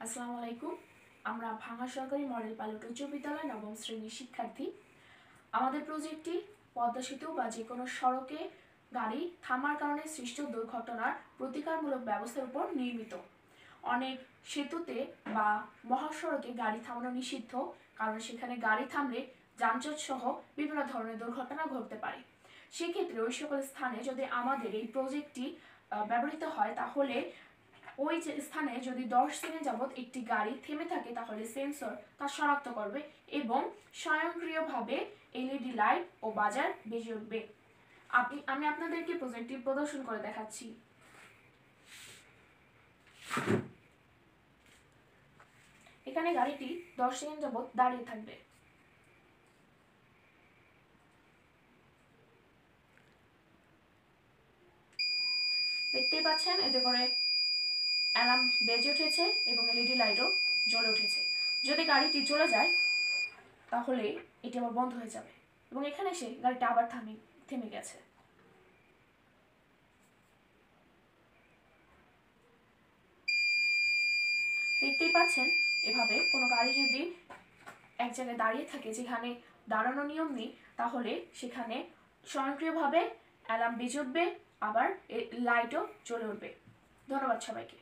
আসসালামু আলাইকুম। আমরা ভাঙা সরকারি মডেল পাইলট উচ্চ বিদ্যালয় নবম শ্রেণীর শিক্ষার্থী। আমাদের প্রজেক্টটি পদ্মা সেতু বা যে কোনো সড়কে গাড়ি থামার কারণে সৃষ্ট দুর্ঘটনার প্রতিকারমূলক ব্যবস্থার উপর নির্মিত। অনেক সেতুতে বা মহাসড়কে গাড়ি থামানো নিষিদ্ধ, কারণ সেখানে গাড়ি থামলে যানজট সহ বিভিন্ন ধরনের দুর্ঘটনা ঘটতে পারে। সেক্ষেত্রে ওই সকল স্থানে যদি আমাদের এই প্রজেক্টটি ব্যবহৃত হয়, তাহলে ওই যে স্থানে যদি 10 সেকেন্ড যাবত একটি গাড়ি থেমে থাকে, তাহলে সেন্সর তা শনাক্ত করবে এবং স্বয়ংক্রিয়ভাবে এলইডি লাইট ও বাজার বেজে উঠবে। আমি আপনাদেরকে প্রজেক্টটি প্রদর্শন করে দেখাচ্ছি। এখানে গাড়িটি 10 সেকেন্ড যাবত দাঁড়িয়ে থাকবে। দেখতেই পাচ্ছেন, এতে করে অ্যালার্ম বেজে উঠেছে এবং এলইডি লাইটও জ্বলে উঠেছে। যদি গাড়িটি চলে যায়, তাহলে এটি আবার বন্ধ হয়ে যাবে এবং এখানে এসে গাড়িটা আবার থেমে গেছে। দেখতেই পাচ্ছেন, এভাবে কোনো গাড়ি যদি এক জায়গায় দাঁড়িয়ে থাকে যেখানে দাঁড়ানোর নিয়ম নেই, তাহলে সেখানে স্বয়ংক্রিয়ভাবে অ্যালার্ম বেজে উঠবে, আবার লাইটও জ্বলে উঠবে। ধন্যবাদ সবাইকে।